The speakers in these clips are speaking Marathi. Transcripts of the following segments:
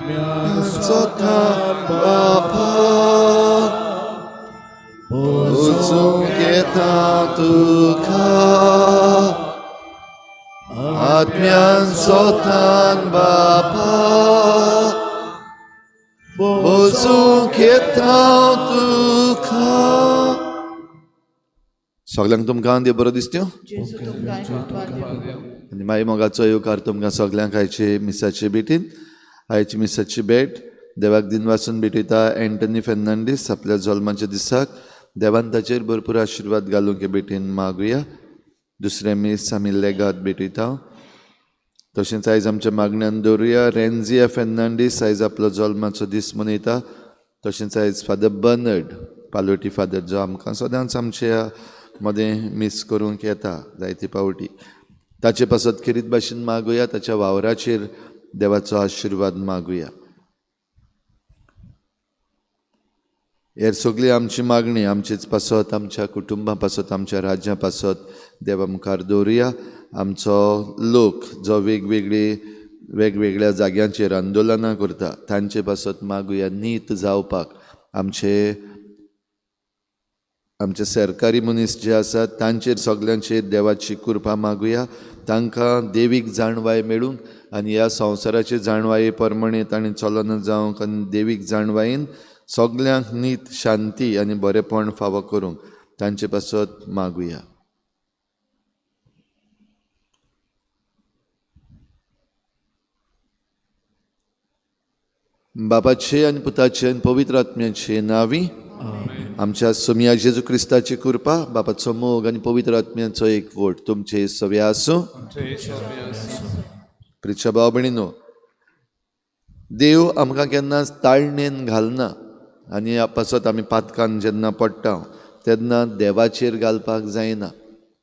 सोतान बापा पोचूंक येता तुका आत्म्यान सोतान बापा पोचूंक येता तुका. सगळ्यांक तुमकां देव बरो दिसत्यो आनी मागीर मोगाचो येवकार तुमकां सगळ्यांक आयचे मिसाचे भेटीन. आयची मिसाची भेट देवाक दिन वाचून भेटयता एंटनी फेर्नांडीस आपल्या जल्माच्या दिसाक. देवान ताचेर भरपूर आशिर्वाद घालूंक हे भेटीन मागुया. दुसरें मीस आमी लेगात भेटयता. तशेंच आयज आमच्या मागण्यान दवरुया रेन्झिया फेर्नांडीस आयज आपलो जल्माचो दीस मनयता. तशेंच आयज फादर बर्नर्ड पालोटी फादर जो आमकां सदांच आमच्या मदें मीस करूंक येता जायते पावटी. ताचे पासत खेरीत भाशेन मागुया. ताच्या वावराचेर देवाचो आशिर्वाद मागुया. हेर सगळी आमची मागणी आमचेच पासत आमच्या कुटुंबा पासत आमच्या राज्या पासत देवा मुखार दवरुया. आमचो लोक जो वेगवेगळ्या जाग्यांचेर आंदोलनां करता तांचे पासत मागुया नीत जावपाक. आमचे सरकारी मनीस जे आसात तांचेर सगळ्यांचेर देवाची कृपा मागुया. तांकां देवीक जाणवाय मेळूंक आनी ह्या संवसाराचे जाणवाये प्रमाणे तांणी चलन जावंक आनी देवीक जाणवायेन सगळ्यांक नीत शांती आनी बरेपण फावो करूंक तांचे पासत मागुया. बापाचे आनी पुताचे आनी पवित्र आत्म्याचे नांवी आमच्या सुमया जेजू क्रिस्ताची कृपा बापाचो मोग आनी पवित्र आत्म्याचो एकवट तुमचे सगळे आसूं. प्रिय भाव भयणीनो, देव आमकां केन्नाच ताळणेन घालना आनी पासत आमी पातकान जेन्ना पडटा तेन्ना देवाचेर घालपाक जायना.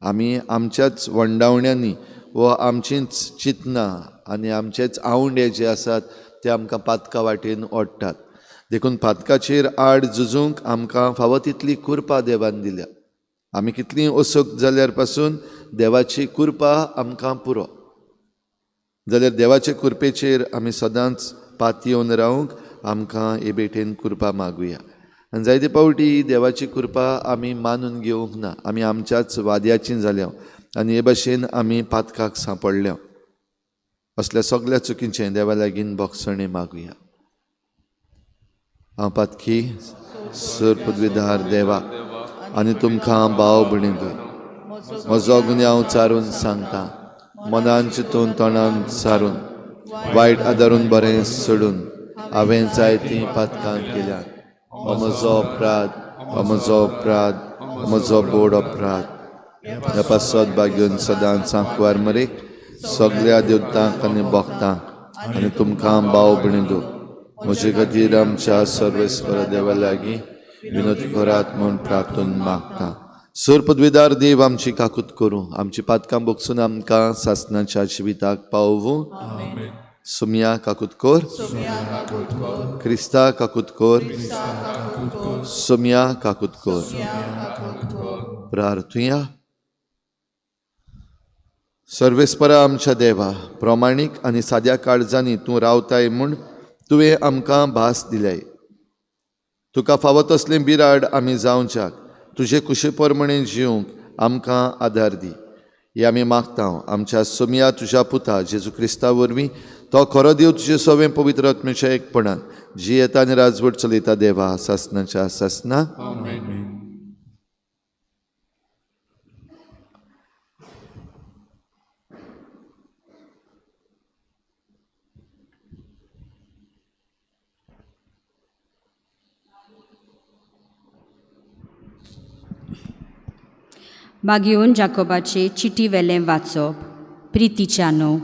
आमी आमच्याच वंडावण्यांनी वा आमचींच चिंतनां आनी आमचेच आवंडे जे आसात ते आमकां पातका वाटेन ओडटात. देखून पातकाचेर आड झुजूंक आमकां फावो तितली कृपा देवान दिल्या. आमी कितलीं ओसोक जाल्यार पासून देवाची कृपा आमकां पुरो जाल्यार देवाचे कृपेचेर आमी सदांच पात येवन रावंक आमकां हे भेटेन कृपा मागुया. आनी जायते पावटी देवाची कृपा आमी मानून घेवंक ना. आमी आमच्याच वाद्याचीं जाल्या आनी हे भाशेन आमी पातकाक सांपडल्या. असल्या सगळ्या चुकींचें देवा लागीं बोगसणे मागुया. हांव पातकी सर पदवीधार देवा आनी तुमकां भाव भयणींनो म्हजो गुन्यांव हांव चारून सांगता. मनान चिंतून तोंडान सारून वायट आदारून बरें सोडून हांवें जायतीं पातकां केल्यात. हो म्हजो अपराध, हो म्हजो अपराध, हो म्हजो बोड अपराध. ह्या पासत भाग्योन सदांच सांकवार मरेक सगळ्या देवतांक आनी भक्तांक आनी तुमकां भाव भयणींनो म्हजे खातीर आमच्या सर्वेस्वर देवा लागीं विनोदी करात म्हूण प्रार्थून मागता. सर पदवीदार देव आमची काकूत करूं, आमची पातकां बोगसून आमकां सासणाच्या जिविताक पावूं. सुमया काकूत कोर, क्रिस्ता काकूत कोर, सुमया काकूत कोर. प्रार्थुया. सर्वेस्परा आमच्या देवा, प्रमाणीक आनी साद्या काळजांनी तूं रावताय म्हूण तुवें आमकां भास दिल्याय. तुका फावो तसलें बिराड आमी जावच्याक तुजे कुशे प्रमाणे जिवंक आमकां आदार दी. हे आमी मागता आमच्या सुमया तुज्या पुता जेजू क्रिस्ता वरवीं. तो खरो देव तुजे सवें पवित्र आत्म्याच्या एकपणान जी येता आनी राजवट चलयता देवा सासणाच्या सासना. मागीर जाकोबाचे चिटी वेलें वाचप. प्रितीच्यानो,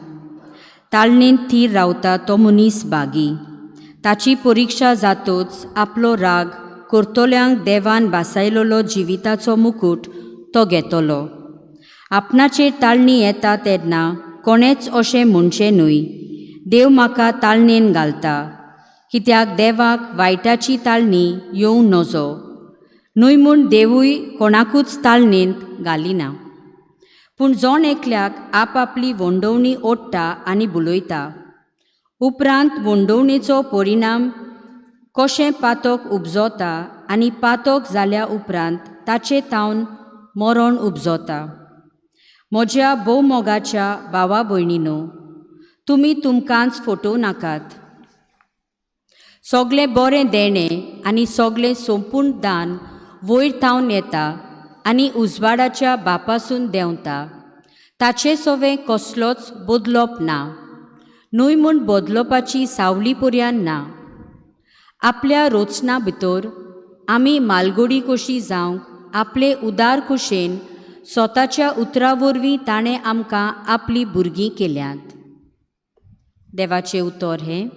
ताळणेन थीर रावता तो मनीस बागी. ताची परिक्षा जातोच आपलो राग करतोल्यांक देवान बासायलोलो जिविताचो मुकूट तो घेतलो. आपणाचेर ताळणी येता तेन्ना कोणेच अशें म्हणचें न्हय, देव म्हाका ताळणेन घालता, कित्याक देवाक वायटाची ताळणी येवं नजो. न्हय म्हूण देवूय कोणाकूच ताळणेंत घालिना. पूण जोण एकल्याक आपआपली वंडोवणी ओडटा आनी बुलयता. उपरांत वंडोवणेचो परिणाम कशें पातक उपजोता आनी पातक जाल्या उपरांत ताचे तावन मरण उपजोता. म्हज्या भोवमोगाच्या भावा भयणीनो, तुमी तुमकांच फटोव नाकात. सगळें बरें देणें आनी सगळें संपूर्ण दान वयर थावन येता आनी उजवाडाच्या बापासून देंवता. ताचे सोवें कसलोच बदलोप ना, न्हय म्हूण बदलोवपाची सावली पर्यान ना. आपल्या रोचना भितर आमी मालगोडी कशी जावंक आपले उदार कुशेन स्वताच्या उतरा वरवीं ताणें आमकां आपली भुरगीं केल्यांत. देवाचें उतर हें.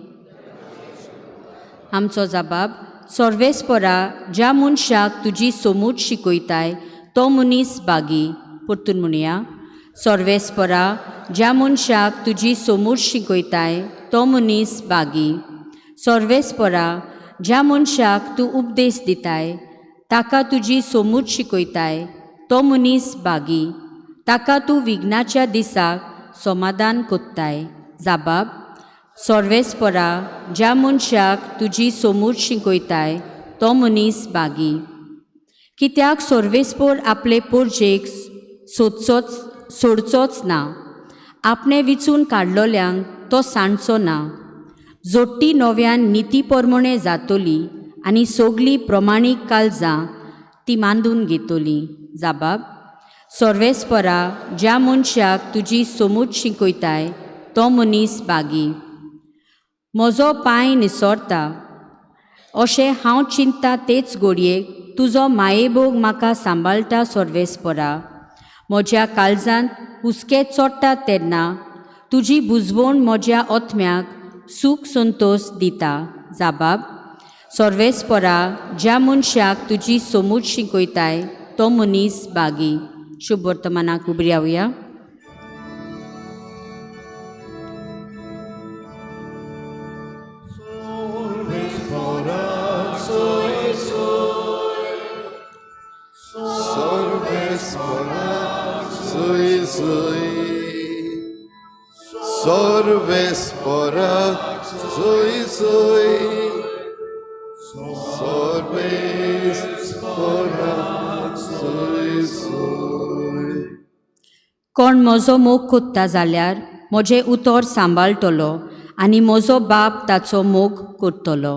आमचो जबाब: सर्वेस्परा, ज्या मनशाक तुजी समूज शिकयताय तो मनीस बागी. परतून म्हणया: सर्वेस्परा, ज्या मनशाक तुजी समूज शिकयताय तो मनीस बागी. सर्वेस्परा, ज्या मनशाक तूं उपदेश दिताय ताका तुजी समूज शिकयताय तो मनीस बागी. ताका तूं विघ्नाच्या दिसाक समाधान कोत्ताय. जाबाब: सर्वेस्परा, ज्या मनशाक तुजी समूज शिकयताय तो मनीस बागी. कित्याक सर्वेस्पर आपले पोरजेक सोडचोच ना, आपणे विचून काडलोल्यांक तो सांडचो ना. जोडटी नव्यान निती प्रमाणे जातोली आनी सगळीं प्रमाणीक काळजां ती मांडून घेतली. जाबाब: सर्वेस्परा, ज्या मनशाक तुजी समूज शिकयताय तो मनीस बागी. म्हजो पांय निसरता अशें हांव चिंत्तां तेच घडयेक तुजो मायेभोग म्हाका सांबाळटा. सर्वेस्परा, म्हज्या काळजांत हुस्के चोडटा तेन्ना तुजी बुजवण म्हज्या ओथम्याक सूख संतोश दिता. जाबाब: सर्वेस्परा, ज्या मनशाक तुजी समूज शिकयताय तो मनीस बागी. शुभ वर्तमानाक उबी रावया. Sorvesporak soy soy, sorvesporak soy soy. कोण म्हजो मोग कोत्ता जाल्यार म्हजें उतर सांबाळटलो आनी म्हजो बाप ताचो मोग करतलो.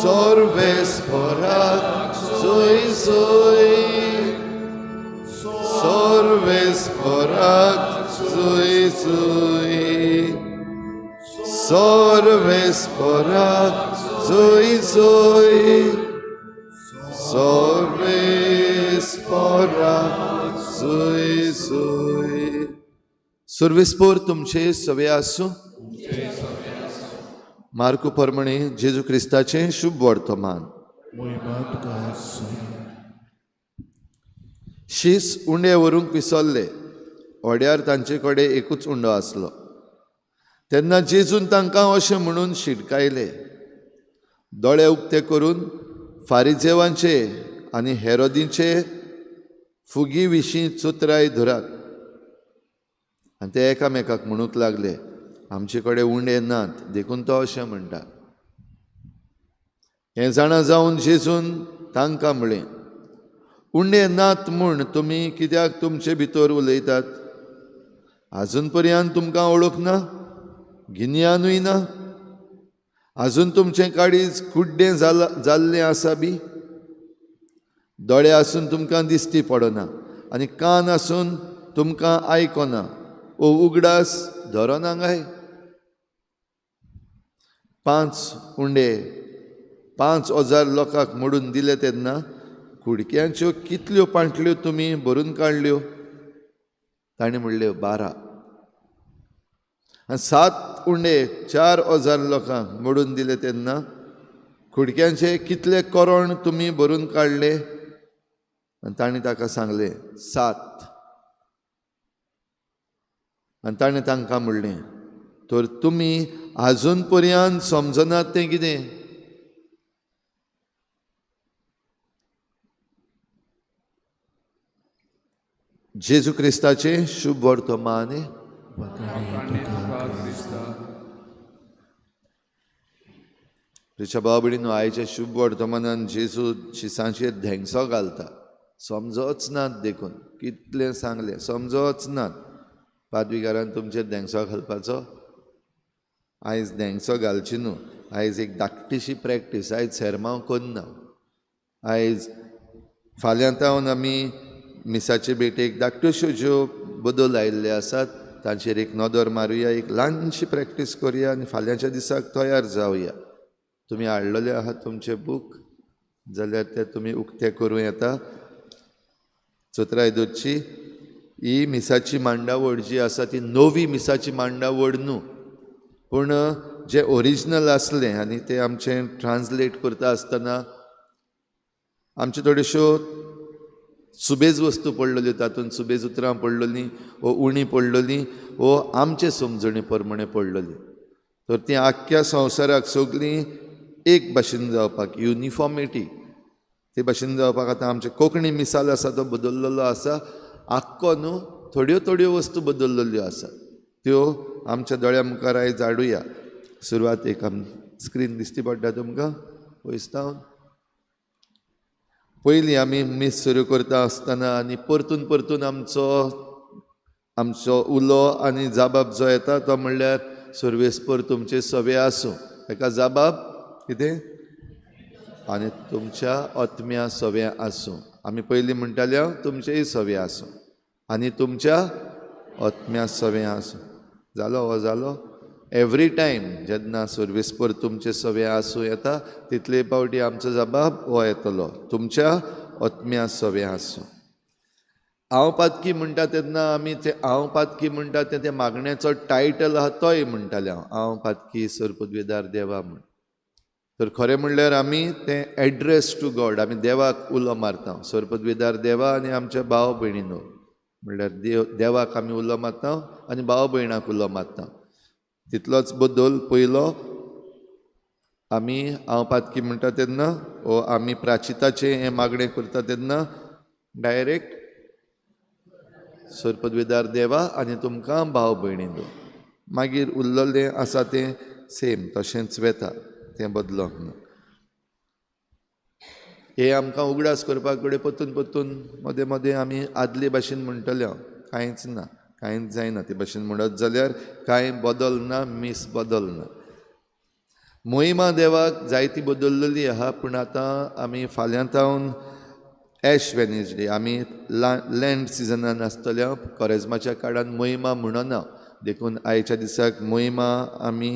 Sorvesporak soy soy, sorvesporak soy soy, sorvesporak soy soy, sorvesporak soy soy. सर्वेस्पोर तुमचे सवे आसूं. मार्कू प्रमाणे जेजू क्रिस्ताचें शुभ वर्तमान. शीस उंडे व्हरूंक विसरले. ओड्यार तांचे कडेन एकूच उंडो आसलो. तेन्ना जेजून तांकां अशें म्हणून शिटकायले, दोळे उक्ते करून फारिजेवांचे आनी हेरोदीचे फुगी विशीं चुत्राय धरात. आनी ते एकामेकाक म्हणूंक लागले, आमचे कडेन उंडे नात देखून तो अशें म्हणटा. हें जाणा जावन जेजून तांकां म्हळें, उंडे नात म्हूण तुमी कित्याक तुमचे भितर उलयतात? आजून पर्यंत तुमकां ओळखना, गिन्यानूय ना? आजून तुमचें काळीज कुड्डें जाल्लें आसा बी? दोळे आसून तुमकां दिश्टी पडना आनी कान आसून तुमकां आयकना ओ उगडास धरना काय? 5 उंडे 5,000 लोकांक मोडून दिले तेन्ना कुडक्यांच्यो कितल्यो पांटल्यो तुमी भरून काडल्यो? ताणें म्हणल्यो 12. आनी 7 उंडे 4,000 लोकांक मोडून दिले तेन्ना कुडक्यांचे कितले कोरोण तुमी भरून काडले? आनी ताणें ताका सांगलें 7. आनी ताणें तांकां म्हणलें, तर तुमी आजून पर्यंत समजनात तें कितें? जेजू क्रिस्ताचे शुभ वर्तमान तुझ्या भाव भयणीनो, आयच्या शुभ वर्तमानान जेजू शिसांचेर धेंगसो घालता. समजोच नात देखून कितलें सांगलें समजोच नात. पादविकारान तुमचेर धेंगसो घालपाचो. आयज धेंगसो घालची न्हू. आयज एक धाकटीशी प्रॅक्टीस. आयज सेरमांव करना. आयज फाल्यां तावन आमी मिसाचे भेटेक धाकट्योश्यो ज्यो बदल आयिल्ले आसात तांचेर एक नदर मारुया, एक ल्हानशी प्रॅक्टीस करुया आनी फाल्यांच्या दिसाक तयार जावया. तुमी हाडलेले आहात तुमचे बूक जाल्यार ते तुमी उक्ते करूं येता. चोत्रायदोची ही मिसाची मांडावळ जी आसा ती नवी मिसाची मांडावळ न्हू, पूण जे ओरिजिनल आसलें आनी ते आमचें ट्रान्सलेट करता आसतना आमच्यो थोड्योश्यो सुबेज वस्तू पडलेल्यो, तातूंत सुबेज उतरां पडलेलीं वो उणी पडलेलीं वो आमचे समजणे प्रमाणे पडलेलीं. तर ती आख्ख्या संवसाराक सगळीं एक भाशेन जावपाक, युनिफॉर्मिटी ते भाशेन जावपाक आतां आमचे कोंकणी मिसाल आसा तो बदललेलो आसा. आख्खो न्हू, थोड्यो थोड्यो वस्तू बदललेल्यो आसा. त्यो आमच्या दोळ्या मुखार आयज हाडुया. सुरवातेक स्क्रीन दिसती पडटा तुमकां पयसतावन. पयलीं आमी मीस सुरू करता आसतना आनी परतून परतून आमचो उलो आनी जाबाब जो येता तो म्हणल्यार सर्वेस्पर तुमचे सवे आसूं. हेका जाबाब कितें? आनी तुमच्या आत्म्या सवे आसूं. आमी पयलीं म्हणटाले तुमचेय सवे आसूं आनी तुमच्या आत्म्या सवे आसूं. जालो हो जालो. एवरी टायम जेन्ना सर्वेस्पर तुमचे सवे आसूं येता तितले पावटी आमचो जबाब हो येतलो, तुमच्या आत्म्या सवे आसूं. हांव पातकी म्हणटा तेन्ना आमी ते हांव पातकी म्हणटा ते मागण्याचो टायटल आहा तोय म्हणटाले हांव पातकी सरपदवेदार देवा म्हण. तर खरें म्हणल्यार आमी तें एड्रेस टू गॉड, आमी देवाक उलो मारता. सरपदवेदार देवा आनी आमच्या भाव भयणीनो म्हणल्यार देवाक आमी उलो मारता आनी भाव भयणाक उलो मारता. तितलोच बदल पयलो आमी हांव पातकी म्हणटा तेन्ना वो आमी प्राचिताचें हें मागणें करता तेन्ना डायरेक्ट सरपदवेदार देवा आनी तुमकां भाव भयणीनो. मागीर उरलेलें आसा तें सेम तशेंच वेता, तें बदलोंक ना. हे आमकां उगडास करपाक कडेन परतून परतून मदें मदें आमी आदले भाशेन म्हणटले कांयच ना, कांयच जायना. ते भाशेन म्हणत जाल्यार कांय बदल ना, मीस बदल ना. मोहिमा देवाक जायती बदललेली आहा, पूण आतां आमी फाल्यां तावन एश वेनेसडे आमी लँड सिजनान आसतल्या कॉरेजमाच्या काळान मोहिमा म्हणना. देखून आयच्या दिसाक मोहिमा आमी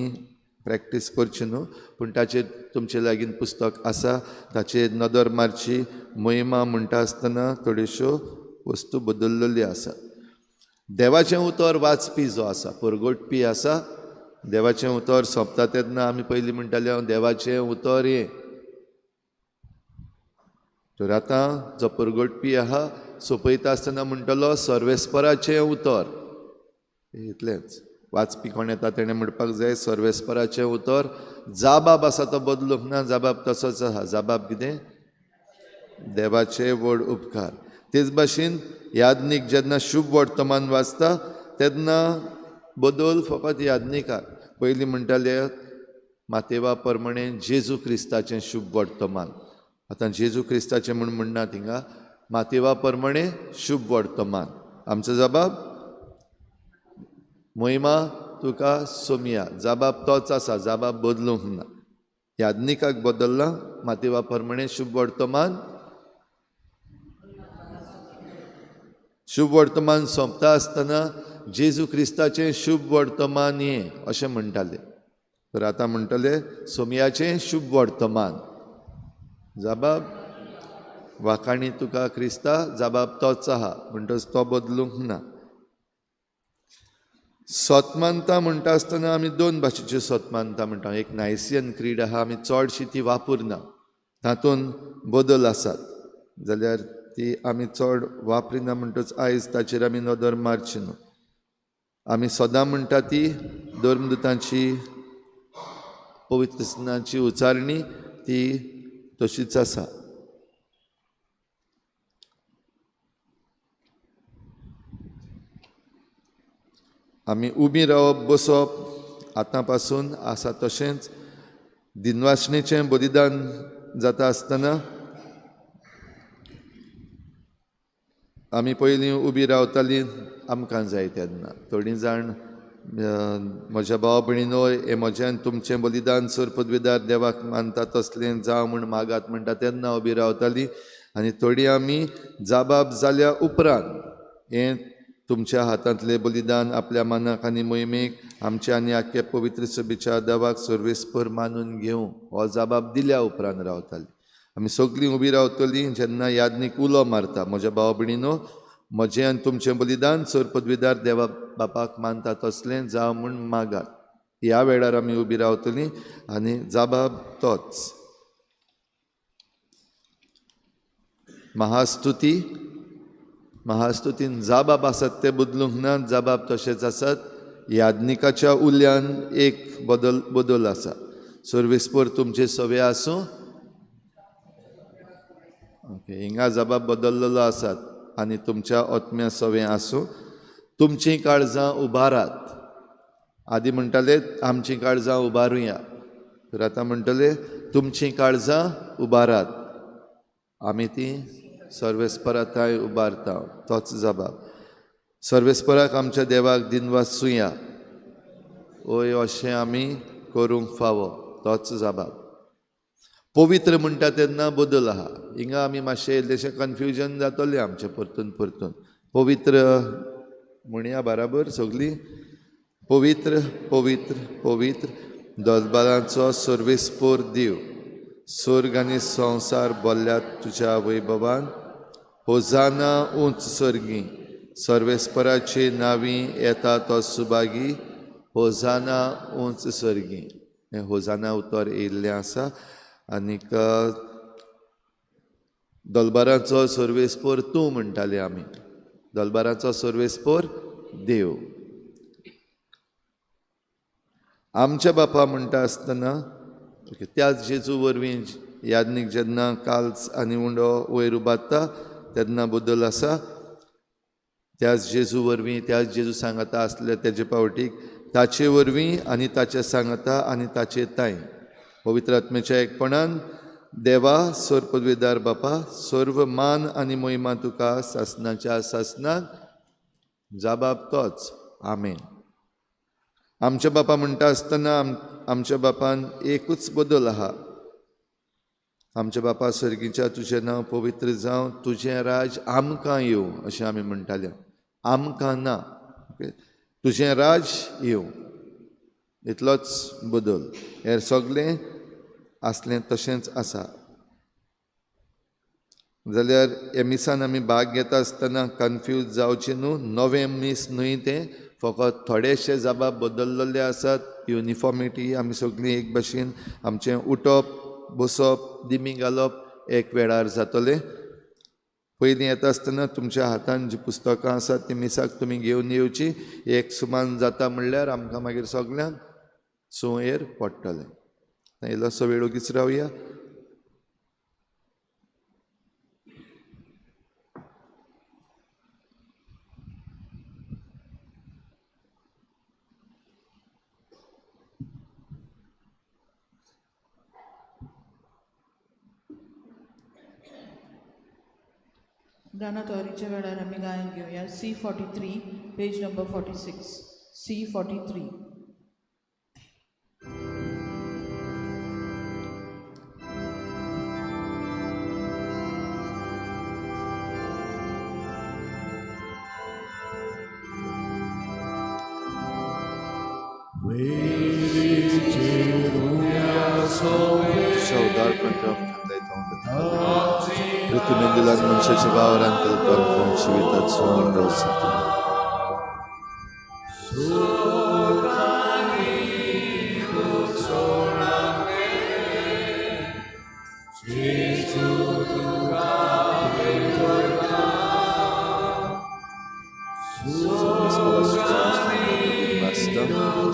प्रॅक्टीस करची न्हू, पूण ताचेर तुमचे लागीं पुस्तक आसा ताचेर नदर मारची. मोहिमा म्हणटा आसतना थोड्योश्यो वस्तू बदललेल्यो आसा. देवाचें उतर वाचपी जो आसा, परगटपी आसा, देवाचें उतर सोंपता तेन्ना आमी पयलीं म्हणटाले देवाचें उतर हें. तर आतां जो परगटपी आहा सोंपयता आसतना म्हणटलो सर्वेस्पराचें उतर. इतलेंच. वाचपी कोण येता तेणें म्हणपाक जाय सर्वेस्पराचें उतर. जाबाब आसा तो बदलूंक ना, जाबाब तसोच आहा. जाबाब कितें? देवाचे व्हड उपकार. तेच भाशेन यादनीक जेन्ना शुभ वर्तमान वाचता तेन्ना बदल फकत यादनिकाक. पयलीं म्हणटाले मातेवा प्रमाणे जेजू क्रिस्ताचें शुभ वर्तमान. आतां जेजू क्रिस्ताचें म्हूण म्हणना थिंगा, मातेवा प्रमाणे शुभ वर्तमान. आमचो जबाब मोहिमा तुका सोमिया. जबाब तोच आसा, जबाब बदलूंक ना. यादनिकाक बदलला, मातेवा प्रमाणे शुभ वर्तमान. शुभ वर्तमान सोंपता आसतना जेजू क्रिस्ताचें शुभ वर्तमान हें अशें म्हणटाले. तर आतां म्हणटले सोमयाचें शुभ वर्तमान. जबाब वाकाणी तुका क्रिस्ता, जबाब तोच आहा म्हणटच तो बदलूंक ना. सोतमानता म्हणटा आसतना आमी दोन भाशेच्यो सोतमानता म्हणटा. एक नायसियन क्रीड आहा, आमी चडशी ती वापरना, तातूंत बदल आसात जाल्यार ती आमी चड वापरिना म्हणटच आयज ताचेर आमी नदर मारची न्हू. आमी सदां म्हणटा ती धर्मदुतांची पवित्र स्नानाची उचारणी ती तशीच आसा. आमी उबी रावप बसप आतां पासून आसा तशेंच दिनवासणेचें बलिदान जाता आसतना आमी पयलीं उबी रावतालीं आमकां जाय तेन्ना. थोडीं जाण म्हज्या भाव भयणीनो हें म्हजें तुमचें बलिदान सर पदवीदार देवाक मानता तसलें जावं म्हूण मागात म्हणटा तेन्ना उबी रावतालीं. आनी थोडीं आमी जाबाब जाल्या उपरांत हें तुमच्या हातांतलें बलिदान आपल्या मनाक आनी मोहिमेक आमच्या आनी आख्या पवित्र सभेच्या देवाक सर्वेस्पर मानून घेवं हो जाबाब दिल्या उपरांत रावतालीं. आमी सगळीं उबी रावतलीं जेन्ना यादनीक उलो मारता म्हज्या भाव भयणीनो म्हजें आनी तुमचें बलिदान सर पदवीदार देवा बापाक मानता तसलें जावं म्हूण मागात. ह्या वेळार आमी उबी रावतलीं आनी जाबाब तोच. महास्तुतीन जाबाब आसात ते बदलूंक ना, जाबाब तशेंच आसात. यादनिकाच्या उल्यान एक बदल आसा. सर्वेस्पर तुमचे सवे आसूं. ओके, हिंगा जाबाब बदललेलो आसात आनी तुमच्या ओतम्या सवें आसूं. तुमचीं काळजां उबारात. आदी म्हणटाले आमचीं काळजां उबारुया, तर आतां म्हणटले तुमचीं काळजां उबारात. आमी तीं सर्वेस्पराताय उबारता. तोच जाबाब. सर्वेस्पराक आमच्या देवाक दिनवासूया ओय अशें आमी करूंक फावो. तोच जाबाब. पवित्र म्हणटा तेन्ना बदल आहा. हिंगा आमी मातशें इल्लेशें कन्फ्युजन जातलें आमचें परतून परतून. पवित्र म्हणया बराबर सगळीं. पवित्र पवित्र पवित्र दोलबारांचो सर्वेस्पर दिव. स्वर्ग आनी संवसार भरल्यात तुज्या वैभवान. होजाना उंच सर्गी. सर्वेस्पराची नांवीं येता तो सुभागी. होजाना उंच सर्गी. हें होजाना उतर येयल्लें आसा. आनीक दोलबारांचो सर्वेस्पर तूं म्हणटाले आमी. दोलबारांचो सर्वेस्पर देव. आमच्या बापा म्हणटा आसतना त्याच जेजू वरवीं यादनीक जेन्ना काल्स आनी उंडो वयर उबारता तेन्ना बदल आसा. त्याच जेजू वरवीं त्याच जेजू सांगता आसले तेजे पावटीक ताचे वरवीं आनी ताचे सांगता आनी ताचे ताय पवित्र आत्म्याच्या एकपणान देवा सर पदवीदार बापा सर्व मान आनी मोहिमा तुका सासणाच्या सासणाक. जाबाब तोच. आमेन. आमच्या बापा म्हणटा आसतना आमच्या बापान एकूच बदल आहा. आमच्या बापा सर्गीच्या तुजें नांव पवित्र जावं. तुजें राज आमकां येवं अशें आमी म्हणटाले. आमकां ना, तुजें राज येवं. इतलोच बदल. हेर सगळें आसलें तशेंच आसा. जाल्यार हे मिसान आमी भाग घेता आसतना कन्फ्यूज जावचें न्हू. नवें मीस न्हय तें. फकत थोडेशे जाबाब बदललेले आसात. युनिफॉर्मिटी आमी सगळीं एक भाशेन आमचें उठप बसप दिमी घालप एक वेळार जातलें. पयलीं येता आसतना तुमच्या हातान जीं पुस्तकां आसात तीं मिसाक तुमी घेवन येवची. एक सुमान जाता म्हणल्यार आमकां मागीर सगळ्यांक सुयेर पडटलें. इल्लोसो वेळ ओगीच रावया. गानातवारीच्या वेळार आमी गायन घेवया. C43 page number 46. C43. ऋतुमेंदुलान मनशाच्या वावरान कल्पन जिवितात सोंग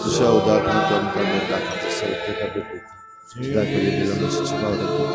तुझ्या उदाहरणात आमकां मेळटा सौख्य भेटत दाखयलेल्या मनशाच्या वावरान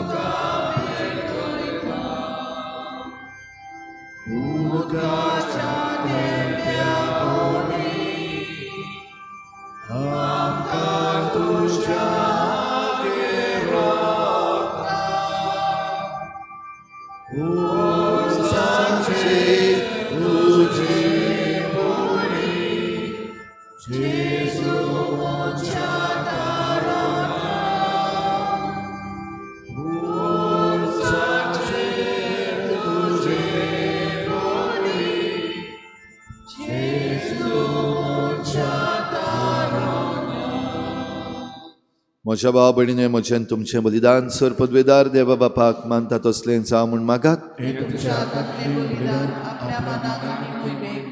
म्हज्या भाव भयणीने म्हजें तुमचें बलिदान सर पदवेदार देवा बापाक मानता तसलें जावं म्हूण मागात. हे तुमच्या हातांतलें बलिदान आपल्या मनाक आनी मोहिमेक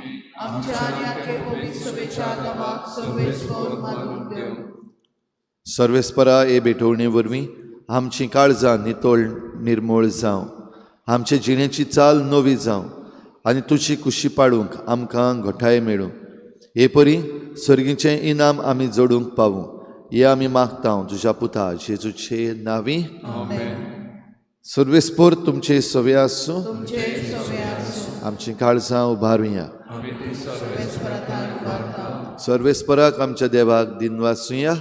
आमच्या आनी आख्खे पवित्र सभेच्या आत्माक सर्वेस्वर मानून देव. सर्वेस्परा हे भेटोवणे वरवीं आमचीं काळजां नितोळ निर्मळ जावं, आमचे जिणेची चाल नवी जावं आनी तुजी कुशी पाडूंक आमकां घोटाय मेळूं. हे परी सर्गीचें इनाम आमी जोडूंक पावूं हे आमी मागतां तुज्या पुता जेजूचे नांवी. सर्वेस्पर तुमचे सवे आसूं, आमची काळजां उबारुया. सर्वेस्पराक आमच्या देवाक दिनवासुया.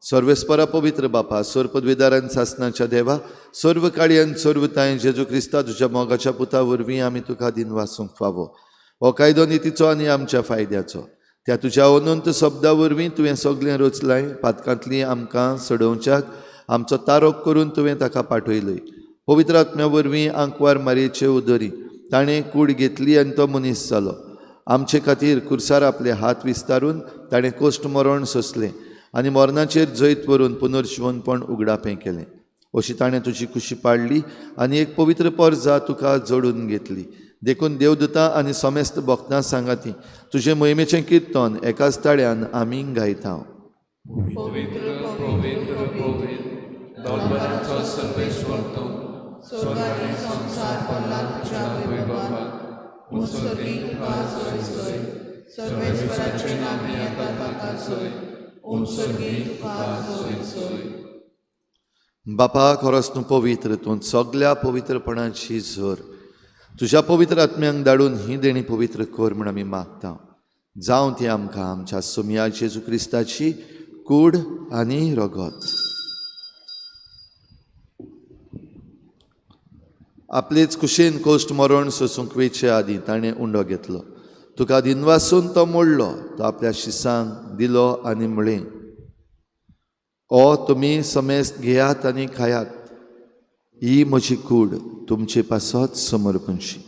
सर्वेस्परा पवित्र बापा सर पदवीदारान सासनाच्या देवा सर्व काळयान सर्व ताय जेजू क्रिस्ता तुज्या मोगाच्या पुता वरवीं आमी तुका दिनवासूंक फावो. हो कायदो नितीचो आनी आमच्या फायद्याचो. त्या तुज्या अनंत शब्दा वरवीं तुवें सगळें रचलाय. पातकांतली आमकां सडोवच्याक आमचो तारोक करून तुवें ताका पाठयलय. पवित्र आत्म्या वरवीं आंकवार मारयेचे उदरी ताणें कूड घेतली आनी तो मनीस जालो. आमचे खातीर कुर्सार आपले हात विस्तारून ताणें कोश्ट मरण सोंसलें आनी मरणाचेर जैत व्हरून पुनर्जीवनपण उगडापें केलें. अशी ताणें तुजी कुशी पाडली आनी एक पवित्र पर्जा तुका जोडून घेतली. देखून देवदूतां आनी समेस्त भक्तां सांगाती तुजें मोहिमेचें किर्तन एकाच ताळ्यान आमी गायता. बापा खरोच तूं पवित्र, तूं सगळ्या पवित्रपणाची झर. तुज्या पवित्र आत्म्यांक धाडून ही देणी पवित्र कर म्हूण आमी मागता. जावं ती आमकां आमच्या सुमया जेजू क्रिस्ताची कूड आनी रगत. आपलेच कुशेन कोश्ट मरण सोसूंक वेचे आदीं ताणें उंडो घेतलो. तुका दिनवासून तो मोडलो. तो आपल्या शिसांक दिलो आनी म्हळें, ओ तुमी समेस्त घेयात आनी खायात, ही म्हजी कूड तुमचे पासत समर्पणशी.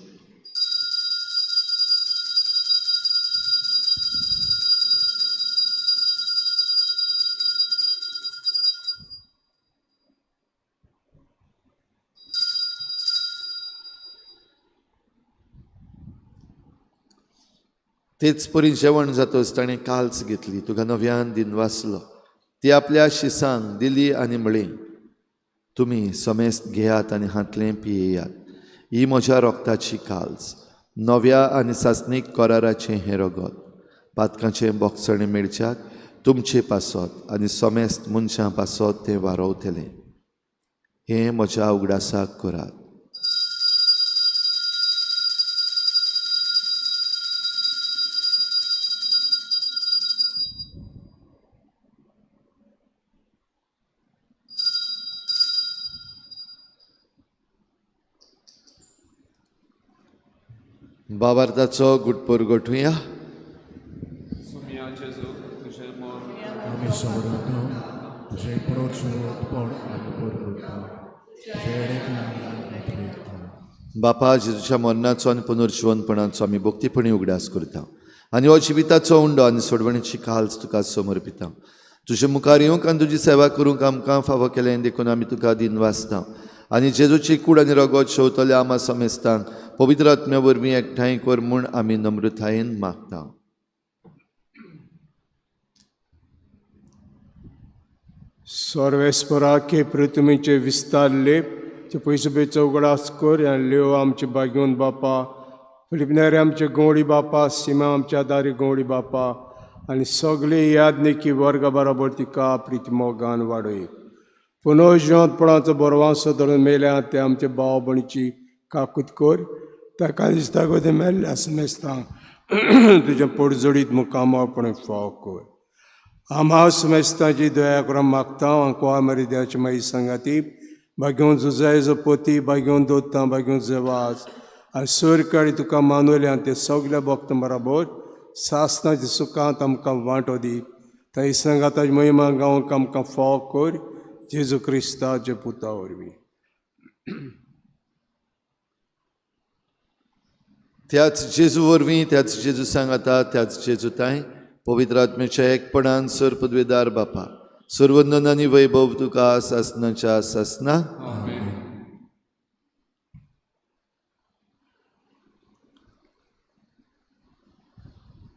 तेच परी जेवण जातच ताणें काल्स घेतली, तुका नव्यान दिनवासलो. ती आपल्या शिसांक दिली आनी म्हळें, तुमी समेस्त घेयात आनी हातलें पियेयात, ही म्हज्या रोगताची काल्स, नव्या आनी सासणीक कराराचें हें रगत. पातकाचें बोगसणें मेळच्याक तुमचे पासत आनी समेस्त मनशां पासत तें वारवतलें. हें म्हज्या उगडासाक करात. बाबार्ताचो गुटपूर गोठुया. आमी समोरतो तुझे परतपण आनी परगोडटा बापा जेजूच्या मरणाचो आनी पुनर्जीवनपणाचो आमी भक्तीपणी उगडास करता आनी हो जिविताचो उंडो आनी सोडवणेची काल्स तुका समर्पिता. तुजे मुखार येवंक आनी तुजी सेवा करूंक आमकां फावो केलें देखून आमी तुका दिनवासता आनी जेजूची कूड आनी रगत शेवतले आमा समेस्तांक पवित्र आत्म्या वरवीं एकठांय कर म्हूण आमी नम्रतायेन मागता. सर्वेस्परा के पृथ्वीचे विस्तारले ते पयसुबेचो उगडास कर आनी लेव आमचे बागेवन बापा, फिलिपनारे आमचे गवळी बापा, सिमा आमच्या दारी गवळी बापा आनी सगळे यादनेकी वर्गा बरोबर तिका प्रिती मोगान वाडय. पुनर्जीवनपणाचो बरवांसो धरून मेल्या ते आमचे भाव भयणीची काकूत कर. ताका दिसता गो ते मेल्ल्या समेस्तांक तुजें पडजडीत मुखामळपणें फाव कर. आम्हा समेस्तांची दया करून मागता. अंकवा मरी देवाची माई सांगाती बागेवन जुजायचो पोती, बागेवन दोत्तां, बागेवन जेवास आनी सर काळी तुका मानवल्या ते सगल्या भक्तां बरोबर सासनाच्या सुखांत आमकां वांटो दी. थंय सांगाताची महिमा गावंक आमकां फाव कर. जेजू क्रिस्ताचे पुता वरवीं. त्याच जेजू वरवीं त्याच जेजू सांगाता त्याच जेजू ताय पवित्र आत्म्याच्या एकपणान सर पदवेदार बापा सर्वनंद आनी वैभव तुका सासनाच्या सासना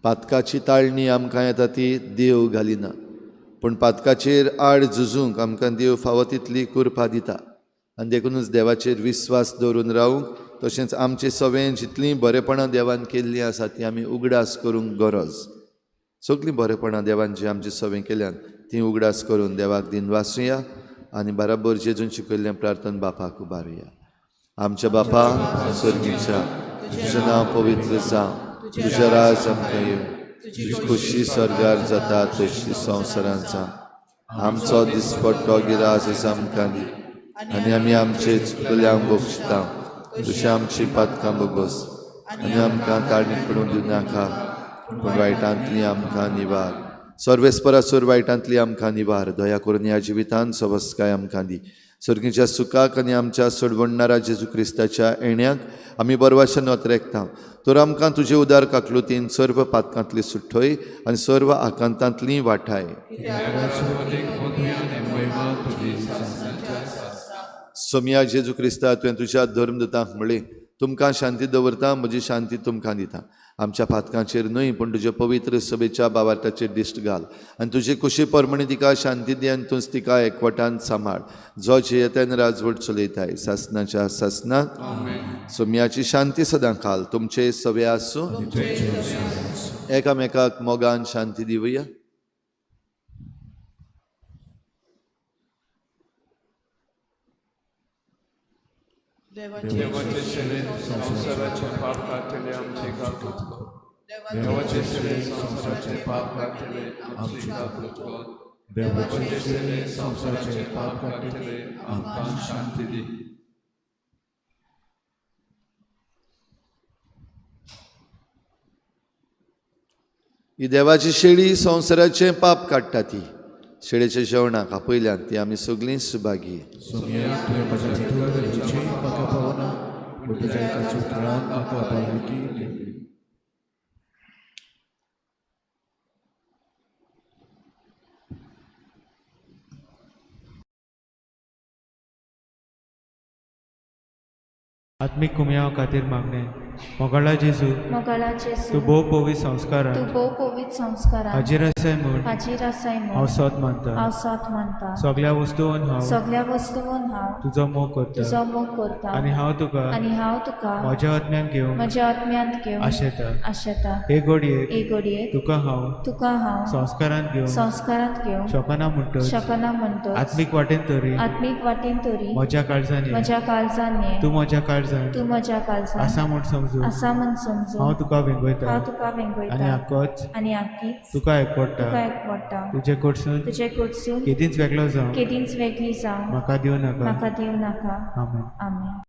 पातकाची ताळणी आमकां येता ती देव घालिना पूण पातकाचेर आड झुजूंक आमकां देव फावो तितली कुरपा दिता आनी देखूनच देवाचेर विस्वास दवरून रावूंक तशेंच आमचे सवें जितलीं बरेपणां देवान केल्लीं आसा ती आमी उगडास करूंक गरज सगलीं बरेपणां देवान जी आमचे सवें केल्यान ती उगडास करून देवाक दिन वाचुया आनी बराबर जेजून शिकयल्लें प्रार्थना बापाक उबारुया. आमच्या बापा स्वर्गीच्या तुजें नांव पवित्र जावं तुजें राज आमकां येवं तुजी खुशी स्वर्गार जाता तशी संवसारांत जावं आमचो दिसपट्टो गिरास आसा आमकां दी आनी आमी आमचे चुकल्यांक बक्षिता तशी आमची पातकां बोगोस आनी आमकां ताळणीक पडूंक दिवं नाका पूण वायटांतली आमकां निवार सर्वेस्परासूर वायटांतली आमकां निवार दया करून ह्या जिवितांत सवस्काय आमकां दी सर्गीच्या सुखाक आनी आमच्या सोडवणणारा जेजू क्रिस्ताच्या येण्याक आमी बरवाशेन नोतरेकता तर आमकां तुजे उदार काकलुतीन सर्व पातकांतली सुट्टय आनी सर्व आकांतांतली वाठाय. सोम्या जेजू क्रिस्ता तुवें तुज्या धर्मदूतांक म्हणलें तुमकां शांती दवरता म्हजी शांती तुमकां दिता आमच्या पातकांचेर न्हय पूण तुज्या पवित्र सभेच्या बाबाटाचेर दिश्ट घाल आनी तुजी खुशी परमणी तिका शांती दी आनी तूंच तिका एकवटान सांबाळ जो जियेतेन राजवट चलयताय सासनाच्या सासनाक सोम्याची शांती सदां घाल तुमचे सवे आसूं एकामेकाक मोगान शांती दिवया. देवाचे सेवेन संसाराचे पाप काढले आमचे काकूत देवाचे सेवेन संसाराचे पाप काढले आमचे काकूत देवाचे सेवेन संसाराचे पाप काढले आमकां शांती दी. ही देवाची शेळी संवसाराचे पाप काडटा ती शेळेच्या जेवणाक आपयल्यान ती आमी सगलीं सुभागी. आत्मिक कुमया खातीर मागणे मोगाळा जेजू तूं भोव पवित्र संस्कारान हाजीर आसाय म्हूण हांव सत मानता सगळ्या वस्तूंत हांव तुजो मोग करता आनी हांव तुका म्हज्या आत्म्यान घेवंक आशेता हे घडयेक तुका हांव संस्कारांत घेवन शकना म्हणटच आत्मीक वाटेन तरी म्हज्या काळजांनी तूं म्हज्या काळजांत आसा म्हूण समजून हांव तुका वेंगयता आनी आख्खीच तुका एकवडटा तुजे कडसून केदींच वेगळो जावं म्हाका दिवं नाका. आमेन.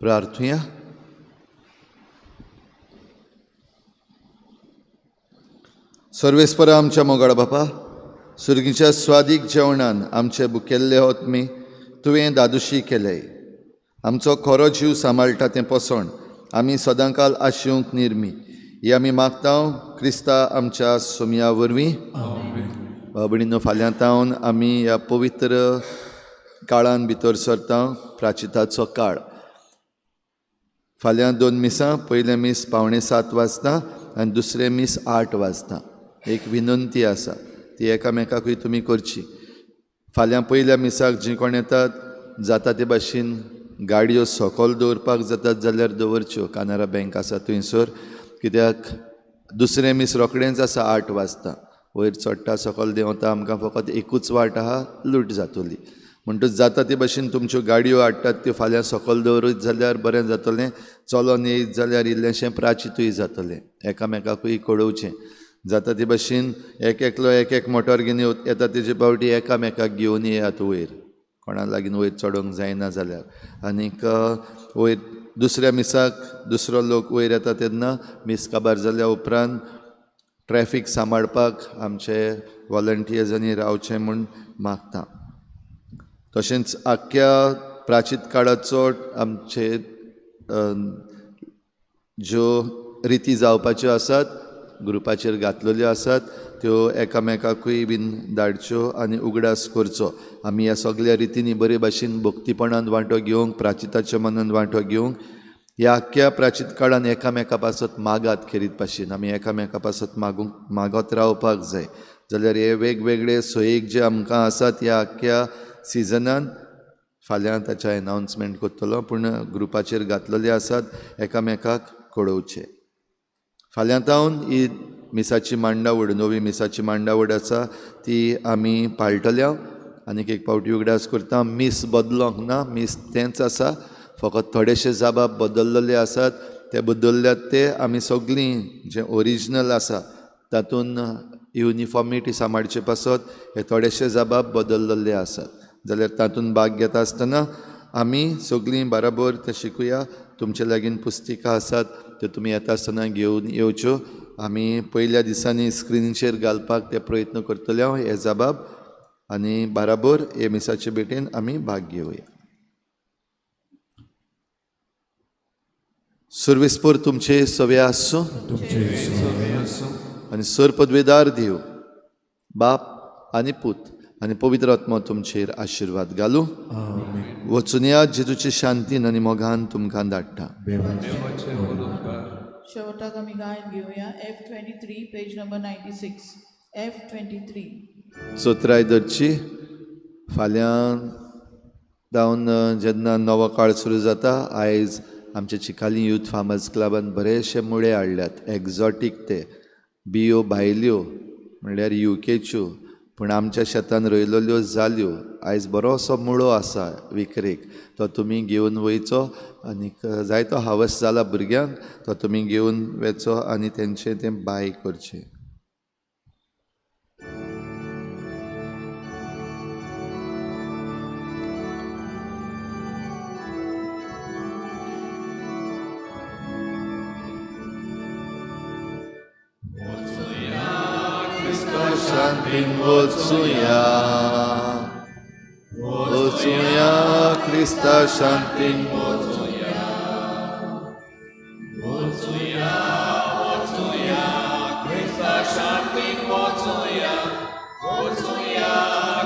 प्रार्थुया. सर्वेस्परा आमच्या मोगाळ बापा, सुर्गीच्या स्वादीक जेवणान आमचे भुकेल्ले ओतमी तुवें दादुशी केले. आमचो खरो जीव सांबाळटा तें पसण आमी सदांकाल आशिवंक निर्मी ही आमी मागतांव क्रिस्ता आमच्या सोमया वरवीं. भयणीनो, फाल्यां तावन आमी ह्या पवित्र काळान भितर सरता, प्राचिताचो काळ. फाल्यां 2 मिसां, पयलें मीस 6:45 वाजता आनी दुसरें मीस 8 वाजता. एक विनंती आसा, ती एकामेकाकूय तुमी करची. फाल्यां पयल्या मिसाक जीं कोण येतात, जाता ते भाशेन गाडयो सकयल दवरपाक जातात जाल्यार दवरच्यो. कानारा बँक आसा थंयसर, कित्याक दुसरें मीस रोखडेंच आसा 8 वाजता. वयर चडटा सकयल देंवता आमकां फकत एकूच वाट आहा, लूट जातली. म्हणटूच जाता ते भाशेन तुमच्यो गाडयो हाडटात त्यो फाल्यां सकयल दवरीत जाल्यार बरें जातलें. चलोन येयत जाल्यार इल्लेंशें प्राचितूय जातलें. एकामेकाकूय कळोवचें. जाता ते भाशेन एकलो एक मोटर घेवन येता तेजे पावटी एकामेकाक घेवन येयात वयर, कोणा लागीं वयर चडोंक जायना जाल्यार. आनीक वयर दुसऱ्या मिसाक दुसरो लोक वयर येता तेन्ना मीस काबार जाल्या उपरांत ट्रॅफीक सांबाळपाक आमचे वॉलंटियर्सांनी रावचें म्हूण मागता. तशेंच आख्ख्या प्राचीत काळाचो आमचे ज्यो रिती जावपाच्यो आसात, ग्रुपाचेर घातलेल्यो आसात, त्यो एकामेकाकूय बीन धाडच्यो आनी उगडास करचो. आमी ह्या सगळ्या रितींनी बरे भाशेन भक्तीपणान वांटो घेवंक, प्राचिताच्या मनान वांटो घेवंक. ह्या आख्ख्या प्राचीत काळान एकामेका पासत मागात. खेरीत भाशेन आमी एकामेका पासत मागत रावपाक जाय. जाल्यार हे वेगवेगळे सोयीक जे आमकां आसात ह्या आख्ख्या सिजनान, फाल्यां ताचें एनावन्समेंट करतलो, पूण ग्रुपाचेर घातलेले आसात, एकामेकाक कळोवचे. फाल्यां तावन ही मिसाची मांडावळ, नवी मिसाची मांडावळ आसा, ती आमी पाळटल्या. आनीक एक पावटी उगडास करता, मीस बदलोंक ना, मीस तेंच आसा, फकत थोडेशे जाबाब बदललेले आसात. ते बदलल्यात ते आमी सगळीं जें ओरिजिनल आसा तातूंत युनिफॉर्मिटी सांबाळचे पासत हे थोडेशे जाबाब बदललेले आसात. जाल्यार तातूंत भाग घेता आसतना आमी सगळीं बराबर ते शिकुया. तुमचे लागीं पुस्तिकां आसात, त्यो तुमी येता आसतना घेवन येवच्यो. आमी पयल्या दिसांनी स्क्रिनीचेर घालपाक ते प्रयत्न करतले हे जाबाब, आनी बराबर हे मिसाचे भेटेन आमी भाग घेवया. सर्वेस्पर तुमचे सवे आसूं आनी सर पदवेदार देव, बाप आनी पूत आनी पवित्र आत्मा तुमचेर आशिर्वाद घालूं. वचून या जेजूचे शांतीन आनी मोगान तुमकां धाडटा. शेवटाक आमी गायन घेवया. F23, page number 96. F23. चोत्राय धरची. फाल्यां जावन जेन्ना नवो काळ सुरू जाता, आयज आमच्या चिकाली यूथ फार्मर्स क्लबान बरेशे मुळे हाडल्यात. एक्झॉटीक ते बियो भायल्यो म्हणल्यार UKच्यो, पूण आमच्या शेतान रोयलेल्यो जाल्यो. आयज बरोसो मुळो आसा विक्रेक, तो तुमी घेवन वयचो. आनीक जायतो हावस जाला भुरग्यांक, तो तुमी घेवन वचो आनी तेंचें तें बाय करचें. शांतीन वचूया, वचूया क्रिस्ता शांतीन वचूया, वचूया, वचूया क्रिस्ता शांतीन वचूया, वचूया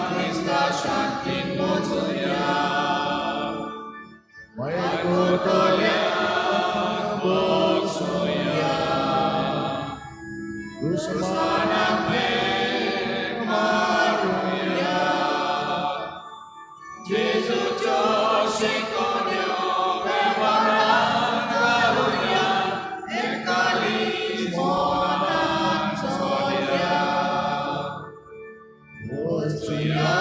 क्रिस्ता शांतीन वचूया. वचूया दुश्मनाक मारूया, जेजूच्यो शिकवण्यो वेव्हारांत घालुया, एकालीच मोनात चलया. वचूया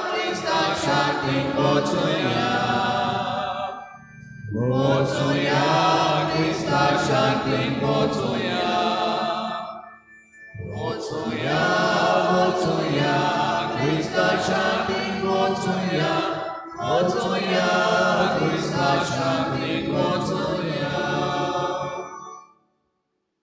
क्रिस्ता शांतीन वचूया, वचूया क्रिस्ता शांतीन वचूया, वचूया, वचूया क्रिस्ता शांतीन वचूया, वचूया क्रिस्ता शांतीन